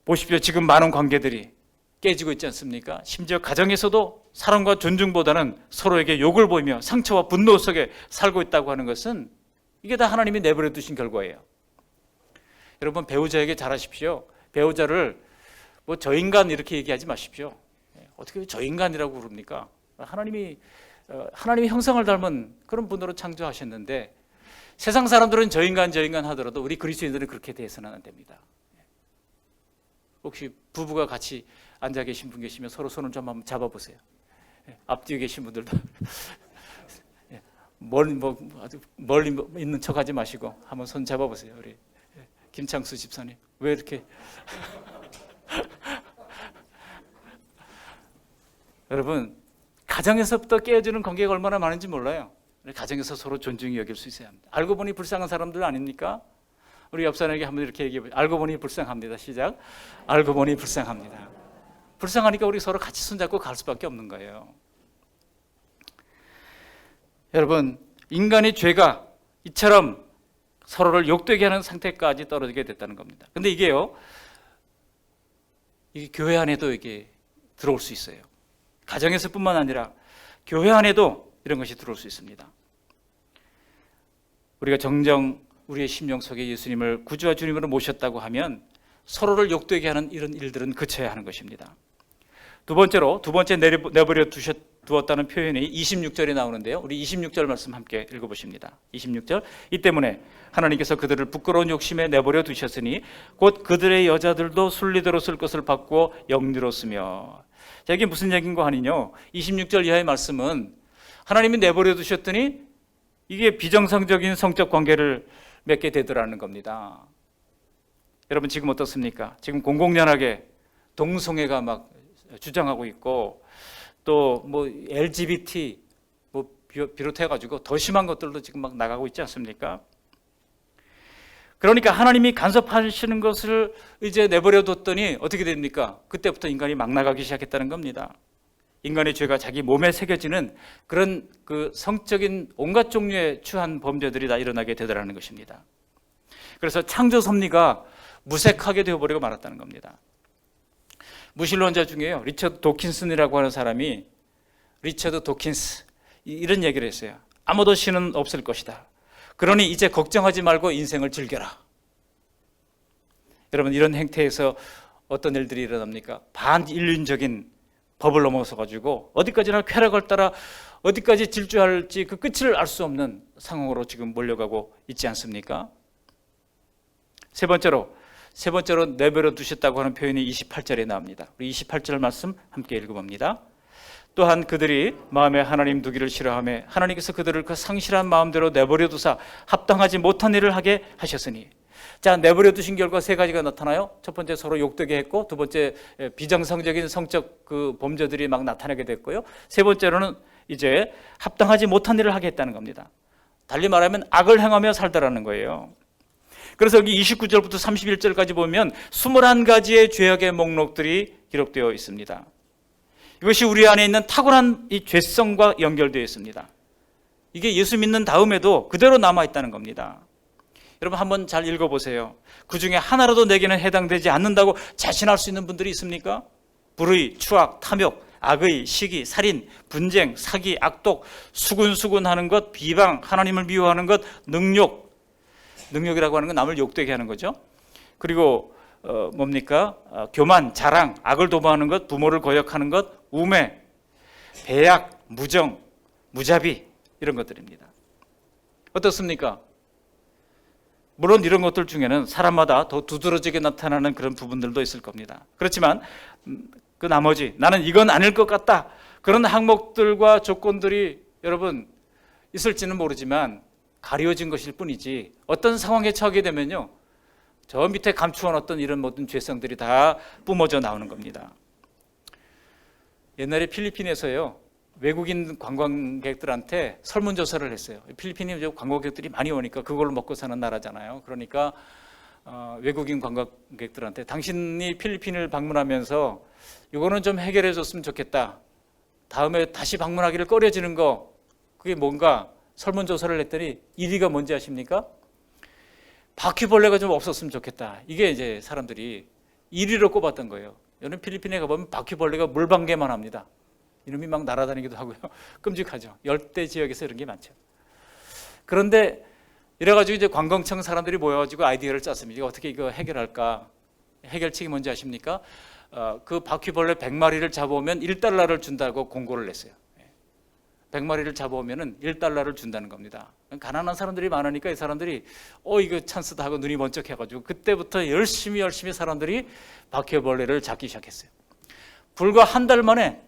보십시오. 지금 많은 관계들이 깨지고 있지 않습니까? 심지어 가정에서도 사랑과 존중보다는 서로에게 욕을 보이며 상처와 분노 속에 살고 있다고 하는 것은 이게 다 하나님이 내버려 두신 결과예요. 여러분, 배우자에게 잘하십시오. 배우자를 뭐 저 인간 이렇게 얘기하지 마십시오. 어떻게 저 인간이라고 그럽니까? 하나님이 형상을 닮은 그런 분으로 창조하셨는데 세상 사람들은 저 인간 하더라도 우리 그리스도인들은 그렇게 대해서는 안 됩니다. 혹시 부부가 같이 앉아 계신 분 계시면 서로 손을 좀 한번 잡아보세요. 앞뒤에 계신 분들도 멀리 있는 척하지 마시고 한번 손 잡아보세요. 우리 김창수 집사님 왜 이렇게 여러분, 가정에서부터 깨어지는 관계가 얼마나 많은지 몰라요. 가정에서 서로 존중히 여길 수 있어야 합니다. 알고 보니 불쌍한 사람들 아닙니까? 우리 옆 사람에게 한번 이렇게 얘기해 보세요. 알고 보니 불쌍합니다. 시작. 알고 보니 불쌍합니다. 불쌍하니까 우리 서로 같이 손잡고 갈 수밖에 없는 거예요. 여러분, 인간의 죄가 이처럼 서로를 욕되게 하는 상태까지 떨어지게 됐다는 겁니다. 근데 이게요, 이게 교회 안에도 이게 들어올 수 있어요. 가정에서뿐만 아니라 교회 안에도 이런 것이 들어올 수 있습니다. 우리가 정정 우리의 심령 속에 예수님을 구주와 주님으로 모셨다고 하면 서로를 욕되게 하는 이런 일들은 그쳐야 하는 것입니다. 두 번째 내버려 두었다는 표현이 26절에 나오는데요. 우리 26절 말씀 함께 읽어보십니다. 26절. 이 때문에 하나님께서 그들을 부끄러운 욕심에 내버려 두셨으니 곧 그들의 여자들도 순리대로 쓸 것을 바꾸어 영리로 쓰며. 자, 이게 무슨 얘기인가 하니요, 26절 이하의 말씀은 하나님이 내버려 두셨더니 이게 비정상적인 성적 관계를 맺게 되더라는 겁니다. 여러분, 지금 어떻습니까? 지금 공공연하게 동성애가 막 주장하고 있고 또 뭐 LGBT 뭐 비롯해 가지고 더 심한 것들도 지금 막 나가고 있지 않습니까? 그러니까 하나님이 간섭하시는 것을 이제 내버려 뒀더니 어떻게 됩니까? 그때부터 인간이 막 나가기 시작했다는 겁니다. 인간의 죄가 자기 몸에 새겨지는 그런 그 성적인 온갖 종류의 추한 범죄들이 다 일어나게 되더라는 것입니다. 그래서 창조 섭리가 무색하게 되어버리고 말았다는 겁니다. 무신론자 중에요, 리처드 도킨슨이라고 하는 사람이, 리처드 도킨스, 이런 얘기를 했어요. 아무도 신은 없을 것이다. 그러니 이제 걱정하지 말고 인생을 즐겨라. 여러분, 이런 행태에서 어떤 일들이 일어납니까? 반인륜적인 법을 넘어서 가지고 어디까지나 쾌락을 따라 어디까지 질주할지 그 끝을 알 수 없는 상황으로 지금 몰려가고 있지 않습니까? 세 번째로 내버려 두셨다고 하는 표현이 28절에 나옵니다. 우리 28절 말씀 함께 읽어봅니다. 또한 그들이 마음에 하나님 두기를 싫어하며 하나님께서 그들을 그 상실한 마음대로 내버려 두사 합당하지 못한 일을 하게 하셨으니. 자, 내버려 두신 결과 세 가지가 나타나요. 첫 번째, 서로 욕되게 했고, 두 번째, 비정상적인 성적 그 범죄들이 막 나타나게 됐고요. 세 번째로는 이제 합당하지 못한 일을 하게 했다는 겁니다. 달리 말하면 악을 행하며 살다라는 거예요. 그래서 여기 29절부터 31절까지 보면 21가지의 죄악의 목록들이 기록되어 있습니다. 이것이 우리 안에 있는 탁월한 이 죄성과 연결되어 있습니다. 이게 예수 믿는 다음에도 그대로 남아있다는 겁니다. 여러분, 한번 잘 읽어보세요. 그 중에 하나라도 내게는 해당되지 않는다고 자신할 수 있는 분들이 있습니까? 불의, 추악, 탐욕, 악의, 시기, 살인, 분쟁, 사기, 악독, 수군수군하는 것, 비방, 하나님을 미워하는 것, 능욕이라고 하는 건 남을 욕되게 하는 거죠. 그리고 뭡니까? 교만, 자랑, 악을 도모하는 것, 부모를 거역하는 것, 우매, 배약, 무정, 무자비, 이런 것들입니다. 어떻습니까? 물론 이런 것들 중에는 사람마다 더 두드러지게 나타나는 그런 부분들도 있을 겁니다. 그렇지만 그 나머지 나는 이건 아닐 것 같다, 그런 항목들과 조건들이 여러분 있을지는 모르지만 가려진 것일 뿐이지, 어떤 상황에 처하게 되면요, 저 밑에 감추어놨던 이런 모든 죄성들이 다 뿜어져 나오는 겁니다. 옛날에 필리핀에서요, 외국인 관광객들한테 설문조사를 했어요. 필리핀이 관광객들이 많이 오니까 그걸로 먹고 사는 나라잖아요. 그러니까 외국인 관광객들한테 당신이 필리핀을 방문하면서 이거는 좀 해결해 줬으면 좋겠다, 다음에 다시 방문하기를 꺼려지는 거, 그게 뭔가 설문조사를 했더니 1위가 뭔지 아십니까? 바퀴벌레가 좀 없었으면 좋겠다. 이게 이제 사람들이 1위로 꼽았던 거예요. 여러분, 필리핀에 가보면 바퀴벌레가 물방개만 합니다. 이놈이 막 날아다니기도 하고요. 끔찍하죠. 열대 지역에서 이런 게 많죠. 그런데 이래가지고 이제 관광청 사람들이 모여가지고 아이디어를 짰습니다. 어떻게 이거 해결할까? 해결책이 뭔지 아십니까? 그 바퀴벌레 100마리를 잡아오면 $1를 준다고 공고를 냈어요. 100마리를 잡아오면 $1를 준다는 겁니다. 가난한 사람들이 많으니까 이 사람들이 이거 찬스다 하고 눈이 번쩍 해가지고 그때부터 열심히 사람들이 바퀴벌레를 잡기 시작했어요. 불과 한 달 만에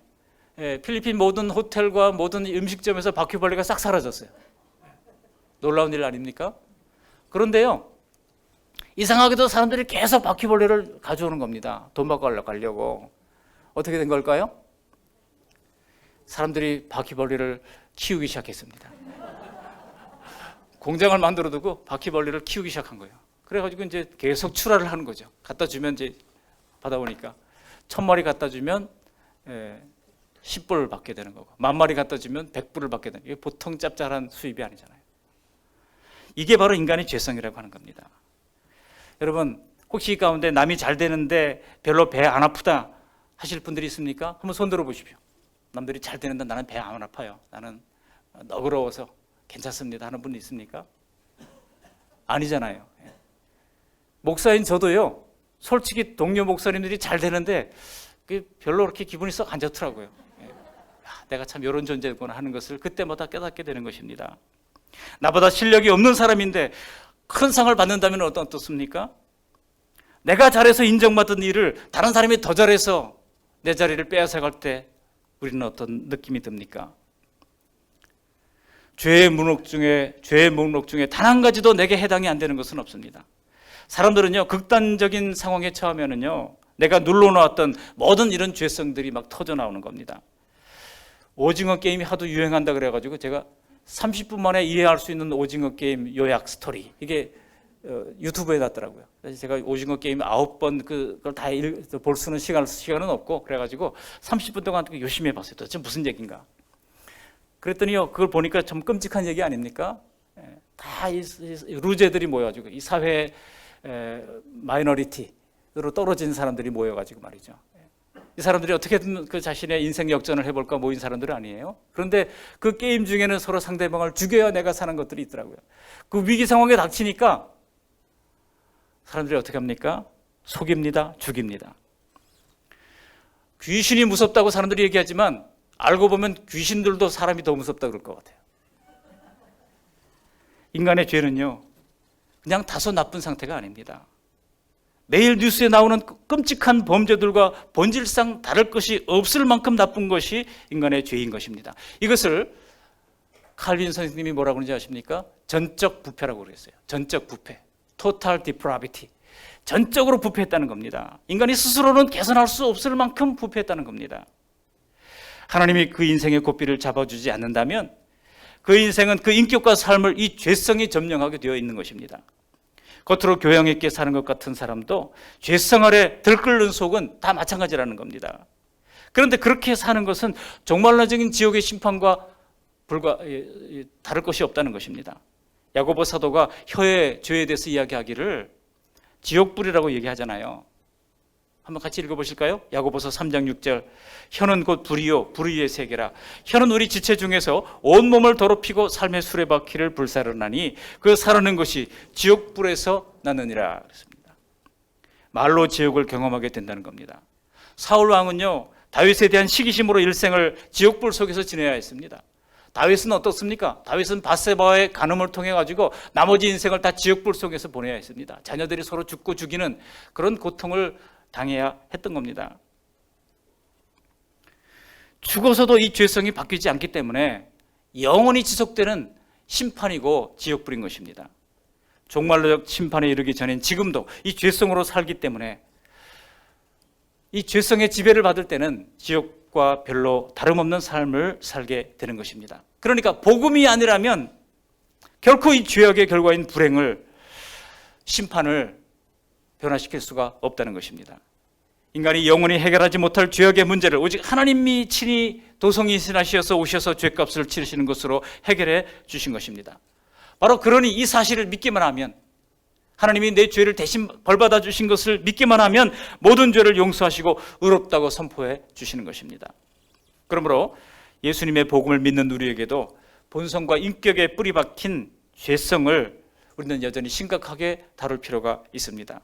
필리핀 모든 호텔과 모든 음식점에서 바퀴벌레가 싹 사라졌어요. 놀라운 일 아닙니까? 그런데요, 이상하게도 사람들이 계속 바퀴벌레를 가져오는 겁니다. 돈 받고 가려고. 어떻게 된 걸까요? 사람들이 바퀴벌레를 키우기 시작했습니다. 공장을 만들어 두고 바퀴벌레를 키우기 시작한 거예요. 그래가지고 이제 계속 출하를 하는 거죠. 갖다 주면 이제 받아오니까 1000마리 갖다 주면 10불을 받게 되는 거고, 10,000마리 갖다 주면 100불을 받게 되는 거예요. 이게 보통 짭짤한 수입이 아니잖아요. 이게 바로 인간의 죄성이라고 하는 겁니다. 여러분, 혹시 이 가운데 남이 잘 되는데 별로 배 안 아프다 하실 분들이 있습니까? 한번 손 들어 보십시오. 남들이 잘 되는데 나는 배 안 아파요, 나는 너그러워서 괜찮습니다 하는 분이 있습니까? 아니잖아요. 목사인 저도요, 솔직히 동료 목사님들이 잘 되는데 별로 그렇게 기분이 썩 안 좋더라고요. 내가 참 이런 존재구나 하는 것을 그때마다 깨닫게 되는 것입니다. 나보다 실력이 없는 사람인데 큰 상을 받는다면 어떻습니까? 내가 잘해서 인정받은 일을 다른 사람이 더 잘해서 내 자리를 빼앗아갈 때 우리는 어떤 느낌이 듭니까? 죄의 목록 중에 단 한 가지도 내게 해당이 안 되는 것은 없습니다. 사람들은요, 극단적인 상황에 처하면은요, 내가 눌러놓았던 모든 이런 죄성들이 막 터져 나오는 겁니다. 오징어 게임이 하도 유행한다 그래가지고 제가 30분 만에 이해할 수 있는 오징어 게임 요약 스토리, 이게 유튜브에 놨더라고요. 그래서 제가 오징어 게임 9번 그걸 다 볼 수는 시간은 없고 그래가지고 30분 동안 열심히 해봤어요. 도대체 무슨 얘기인가. 그랬더니요, 그걸 보니까 좀 끔찍한 얘기 아닙니까? 다 이 루제들이 모여가지고 이 사회 마이너리티로 떨어진 사람들이 모여가지고 말이죠. 이 사람들이 어떻게든 그 자신의 인생 역전을 해볼까 모인 사람들은 아니에요. 그런데 그 게임 중에는 서로 상대방을 죽여야 내가 사는 것들이 있더라고요. 그 위기 상황에 닥치니까 사람들이 어떻게 합니까? 속입니다. 죽입니다. 귀신이 무섭다고 사람들이 얘기하지만 알고 보면 귀신들도 사람이 더 무섭다 그럴 것 같아요. 인간의 죄는요, 그냥 다소 나쁜 상태가 아닙니다. 매일 뉴스에 나오는 끔찍한 범죄들과 본질상 다를 것이 없을 만큼 나쁜 것이 인간의 죄인 것입니다. 이것을 칼빈 선생님이 뭐라고 그러는지 아십니까? 전적 부패라고 그랬어요. 전적 부패, total depravity. 전적으로 부패했다는 겁니다. 인간이 스스로는 개선할 수 없을 만큼 부패했다는 겁니다. 하나님이 그 인생의 고삐를 잡아주지 않는다면 그 인생은 그 인격과 삶을 이 죄성이 점령하게 되어 있는 것입니다. 겉으로 교양 있게 사는 것 같은 사람도 죄성 아래 들끓는 속은 다 마찬가지라는 겁니다. 그런데 그렇게 사는 것은 종말론적인 지옥의 심판과 다를 것이 없다는 것입니다. 야고보 사도가 혀의 죄에 대해서 이야기하기를 지옥불이라고 얘기하잖아요. 한번 같이 읽어보실까요? 야고보서 3장 6절. 혀는 곧 불이요 불의의 세계라. 혀는 우리 지체 중에서 온몸을 더럽히고 삶의 수레바퀴를 불사르나니 그 사르는 것이 지옥불에서 나느니라 그랬습니다. 말로 지옥을 경험하게 된다는 겁니다. 사울 왕은요, 다윗에 대한 시기심으로 일생을 지옥불 속에서 지내야 했습니다. 다윗은 어떻습니까? 다윗은 밧세바와의 간음을 통해 가지고 나머지 인생을 다 지옥불 속에서 보내야 했습니다. 자녀들이 서로 죽고 죽이는 그런 고통을 당해야 했던 겁니다. 죽어서도 이 죄성이 바뀌지 않기 때문에 영원히 지속되는 심판이고 지옥불인 것입니다. 종말론적 심판에 이르기 전엔 지금도 이 죄성으로 살기 때문에 이 죄성의 지배를 받을 때는 지옥과 별로 다름없는 삶을 살게 되는 것입니다. 그러니까 복음이 아니라면 결코 이 죄악의 결과인 불행을, 심판을 변화시킬 수가 없다는 것입니다. 인간이 영원히 해결하지 못할 죄악의 문제를 오직 하나님이 친히 도성이신하셔서 오셔서 죄값을 치르시는 것으로 해결해 주신 것입니다. 바로 그러니 이 사실을 믿기만 하면, 하나님이 내 죄를 대신 벌받아 주신 것을 믿기만 하면 모든 죄를 용서하시고 의롭다고 선포해 주시는 것입니다. 그러므로 예수님의 복음을 믿는 우리에게도 본성과 인격에 뿌리 박힌 죄성을 우리는 여전히 심각하게 다룰 필요가 있습니다.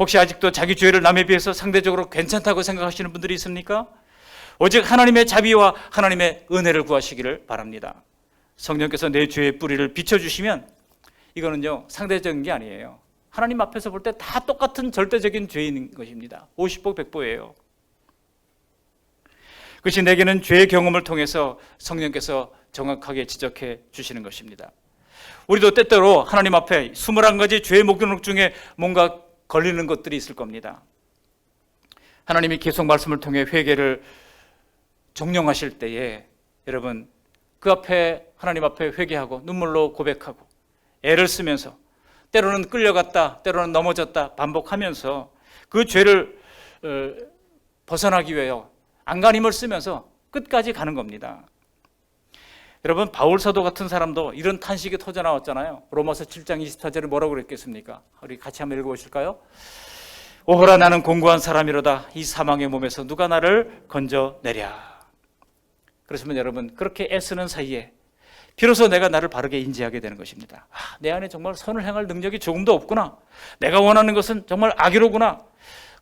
혹시 아직도 자기 죄를 남에 비해서 상대적으로 괜찮다고 생각하시는 분들이 있습니까? 오직 하나님의 자비와 하나님의 은혜를 구하시기를 바랍니다. 성령께서 내 죄의 뿌리를 비춰주시면 이거는요, 상대적인 게 아니에요. 하나님 앞에서 볼 때 다 똑같은 절대적인 죄인 것입니다. 50보 100보예요. 그것이 내게는 죄의 경험을 통해서 성령께서 정확하게 지적해 주시는 것입니다. 우리도 때때로 하나님 앞에 21가지 죄의 목록 중에 뭔가 걸리는 것들이 있을 겁니다. 하나님이 계속 말씀을 통해 회개를 종용하실 때에 여러분 그 앞에, 하나님 앞에 회개하고 눈물로 고백하고 애를 쓰면서 때로는 끌려갔다, 때로는 넘어졌다 반복하면서 그 죄를 벗어나기 위하여 안간힘을 쓰면서 끝까지 가는 겁니다. 여러분, 바울 사도 같은 사람도 이런 탄식이 터져 나왔잖아요. 로마서 7장 24절에 뭐라고 그랬겠습니까? 우리 같이 한번 읽어보실까요? 오호라, 나는 공고한 사람이로다. 이 사망의 몸에서 누가 나를 건져내랴. 그렇지만 여러분, 그렇게 애쓰는 사이에 비로소 내가 나를 바르게 인지하게 되는 것입니다. 내 안에 정말 선을 행할 능력이 조금도 없구나. 내가 원하는 것은 정말 악이로구나.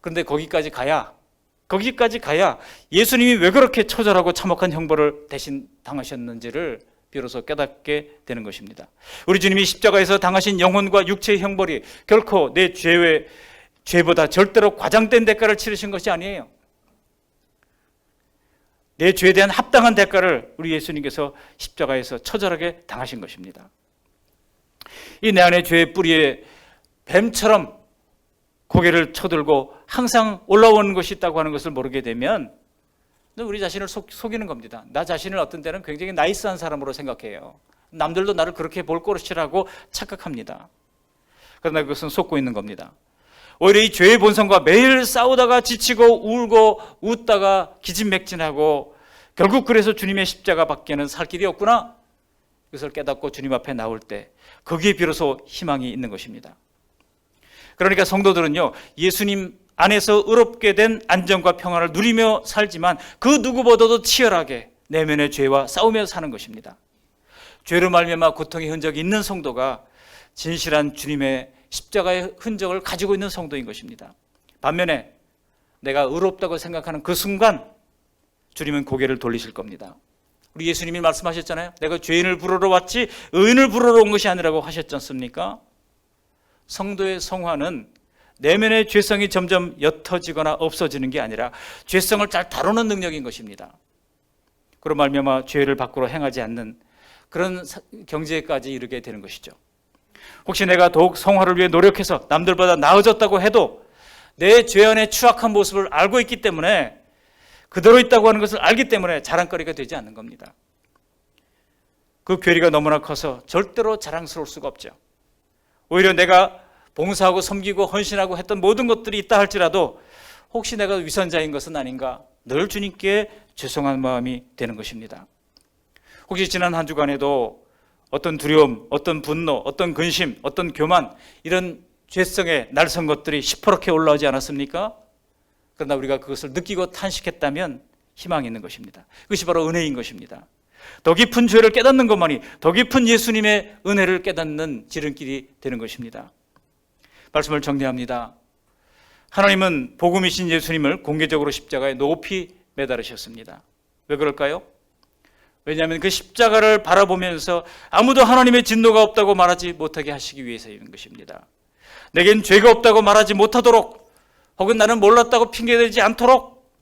그런데 거기까지 가야 예수님이 왜 그렇게 처절하고 참혹한 형벌을 대신 당하셨는지를 비로소 깨닫게 되는 것입니다. 우리 주님이 십자가에서 당하신 영혼과 육체의 형벌이 결코 내 죄보다 절대로 과장된 대가를 치르신 것이 아니에요. 내 죄에 대한 합당한 대가를 우리 예수님께서 십자가에서 처절하게 당하신 것입니다. 이 내 안의 죄의 뿌리에 뱀처럼 고개를 쳐들고 항상 올라오는 것이 있다고 하는 것을 모르게 되면 우리 자신을 속이는 겁니다. 나 자신을 어떤 때는 굉장히 나이스한 사람으로 생각해요. 남들도 나를 그렇게 볼 것이라고 착각합니다. 그러나 그것은 속고 있는 겁니다. 오히려 이 죄의 본성과 매일 싸우다가 지치고 울고 웃다가 기진맥진하고 결국 그래서 주님의 십자가 밖에는 살 길이 없구나, 이것을 깨닫고 주님 앞에 나올 때 거기에 비로소 희망이 있는 것입니다. 그러니까 성도들은요, 예수님 안에서 의롭게 된 안정과 평안을 누리며 살지만 그 누구보다도 치열하게 내면의 죄와 싸우며 사는 것입니다. 죄로 말미암아 고통의 흔적이 있는 성도가 진실한 주님의 십자가의 흔적을 가지고 있는 성도인 것입니다. 반면에 내가 의롭다고 생각하는 그 순간 주님은 고개를 돌리실 겁니다. 우리 예수님이 말씀하셨잖아요. 내가 죄인을 부르러 왔지 의인을 부르러 온 것이 아니라고 하셨지 않습니까? 성도의 성화는 내면의 죄성이 점점 옅어지거나 없어지는 게 아니라 죄성을 잘 다루는 능력인 것입니다. 그로 말미암아 죄를 밖으로 행하지 않는 그런 경지에까지 이르게 되는 것이죠. 혹시 내가 더욱 성화를 위해 노력해서 남들보다 나아졌다고 해도 내 죄 안의 추악한 모습을 알고 있기 때문에, 그대로 있다고 하는 것을 알기 때문에 자랑거리가 되지 않는 겁니다. 그 괴리가 너무나 커서 절대로 자랑스러울 수가 없죠. 오히려 내가 봉사하고 섬기고 헌신하고 했던 모든 것들이 있다 할지라도 혹시 내가 위선자인 것은 아닌가 늘 주님께 죄송한 마음이 되는 것입니다. 혹시 지난 한 주간에도 어떤 두려움, 어떤 분노, 어떤 근심, 어떤 교만, 이런 죄성의 날선 것들이 시퍼렇게 올라오지 않았습니까? 그러나 우리가 그것을 느끼고 탄식했다면 희망이 있는 것입니다. 그것이 바로 은혜인 것입니다. 더 깊은 죄를 깨닫는 것만이 더 깊은 예수님의 은혜를 깨닫는 지름길이 되는 것입니다. 말씀을 정리합니다. 하나님은 복음이신 예수님을 공개적으로 십자가에 높이 매달으셨습니다. 왜 그럴까요? 왜냐하면 그 십자가를 바라보면서 아무도 하나님의 진노가 없다고 말하지 못하게 하시기 위해서인 것입니다. 내겐 죄가 없다고 말하지 못하도록, 혹은 나는 몰랐다고 핑계대지 않도록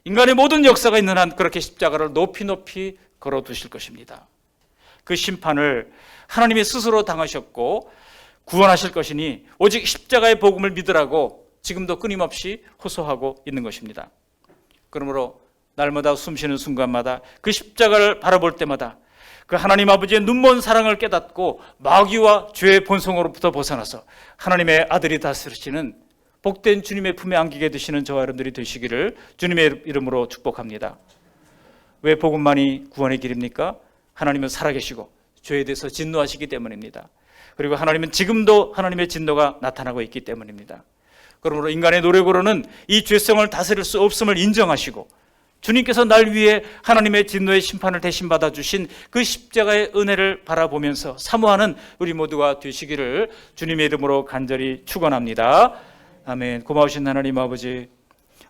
인간의 모든 역사가 있는 한 그렇게 십자가를 높이 높이 걸어두실 것입니다. 그 심판을 하나님이 스스로 당하셨고 구원하실 것이니 오직 십자가의 복음을 믿으라고 지금도 끊임없이 호소하고 있는 것입니다. 그러므로 날마다 숨쉬는 순간마다 그 십자가를 바라볼 때마다 그 하나님 아버지의 눈먼 사랑을 깨닫고 마귀와 죄의 본성으로부터 벗어나서 하나님의 아들이 다스리시는 복된 주님의 품에 안기게 되시는 저와 여러분들이 되시기를 주님의 이름으로 축복합니다. 왜 복음만이 구원의 길입니까? 하나님은 살아계시고 죄에 대해서 진노하시기 때문입니다. 그리고 하나님은 지금도 하나님의 진노가 나타나고 있기 때문입니다. 그러므로 인간의 노력으로는 이 죄성을 다스릴 수 없음을 인정하시고 주님께서 날 위해 하나님의 진노의 심판을 대신 받아주신 그 십자가의 은혜를 바라보면서 사모하는 우리 모두가 되시기를 주님의 이름으로 간절히 축원합니다. 아멘. 고마우신 하나님 아버지,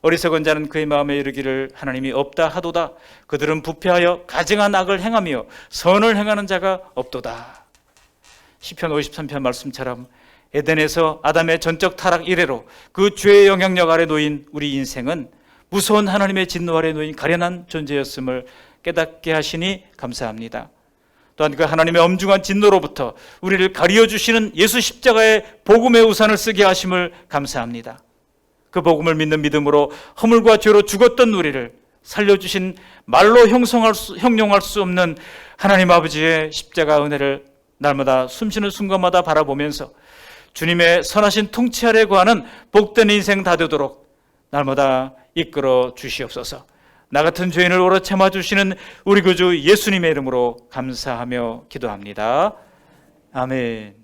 어리석은 자는 그의 마음에 이르기를 하나님이 없다 하도다. 그들은 부패하여 가증한 악을 행하며 선을 행하는 자가 없도다. 시편 53편 말씀처럼 에덴에서 아담의 전적 타락 이래로 그 죄의 영향력 아래 놓인 우리 인생은 무서운 하나님의 진노 아래 놓인 가련한 존재였음을 깨닫게 하시니 감사합니다. 또한 그 하나님의 엄중한 진노로부터 우리를 가리어 주시는 예수 십자가의 복음의 우산을 쓰게 하심을 감사합니다. 그 복음을 믿는 믿음으로 허물과 죄로 죽었던 우리를 살려주신 말로 형용할 수 없는 하나님 아버지의 십자가 은혜를 날마다 숨쉬는 순간마다 바라보면서 주님의 선하신 통치 아래 거하는 복된 인생 다 되도록 날마다 이끌어 주시옵소서. 나 같은 죄인을 오래 참아주시는 우리 구주 예수님의 이름으로 감사하며 기도합니다. 아멘.